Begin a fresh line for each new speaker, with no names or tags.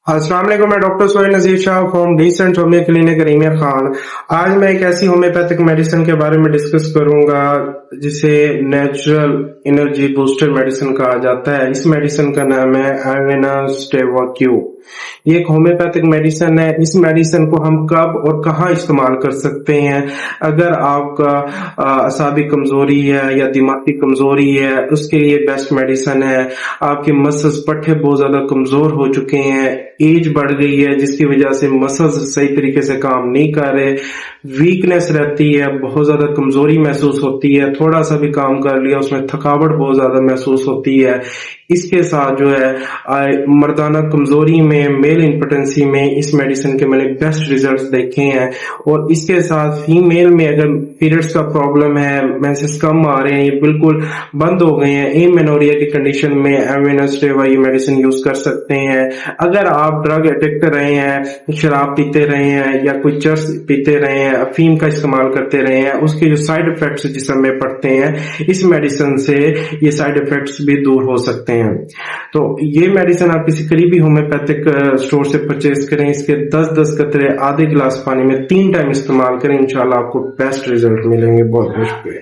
अस्सलाम वालेकुम, मैं doctor Sohail Nazir Shah from decent homeo clinic रीमिया खान। आज मैं एक ऐसी होम्योपैथिक मेडिसिन के बारे में डिस्कस करूंगा जिसे नेचुरल एनर्जी बूस्टर मेडिसिन कहा जाता है। इस मेडिसिन का नाम है एवेनस स्टेवाक्यू। ये एक होम्योपैथिक मेडिसिन है। इस मेडिसिन को हम कब और कहाँ इस्तेमाल कर सकते हैं? अगर आपका असाबी कमजोरी है या दिमागी कमजोरी है, उसके लिए बेस्ट मेडिसिन है। आपके मसल्स पट्टे बहुत ज्यादा कमजोर हो चुके हैं, एज बढ़ गई है जिसकी वजह से मसल्स सही तरीके से काम नहीं कर रहे, वीकनेस रहती है, बहुत ज्यादा कमजोरी महसूस होती है, थोड़ा सा भी काम कर लिया उसमें थकावट बहुत ज्यादा महसूस होती है। इसके साथ जो है मर्दाना कमजोरी में, मेल इम्पोटेंसी में इस मेडिसिन के मैंने बेस्ट रिजल्ट्स देखे हैं। और इसके साथ फीमेल में अगर पीरियड्स का प्रॉब्लम है, मेंसेस कम आ रहे हैं, ये बिल्कुल बंद हो गए हैं, एमेनोरिया की कंडीशन में एवेनस स्टेवा ये मेडिसिन यूज कर सकते हैं। अगर आप ड्रग एडिक्ट रहे हैं, शराब पीते रहे हैं या कोई चर्स पीते रहे हैं, अफीम का इस्तेमाल करते रहे हैं, उसके जो साइड इफेक्ट्स जिसम में पड़ते हैं, इस मेडिसिन से ये साइड इफेक्ट्स भी दूर हो सकते हैं। तो ये मेडिसिन आप किसी करीबी होम्योपैथिक स्टोर से परचेज करें। इसके 10-10 कतरे आधे गिलास पानी में 3 टाइम इस्तेमाल करें, इंशाल्लाह आपको बेस्ट रिजल्ट मिलेंगे। बहुत बहुत शुक्रिया।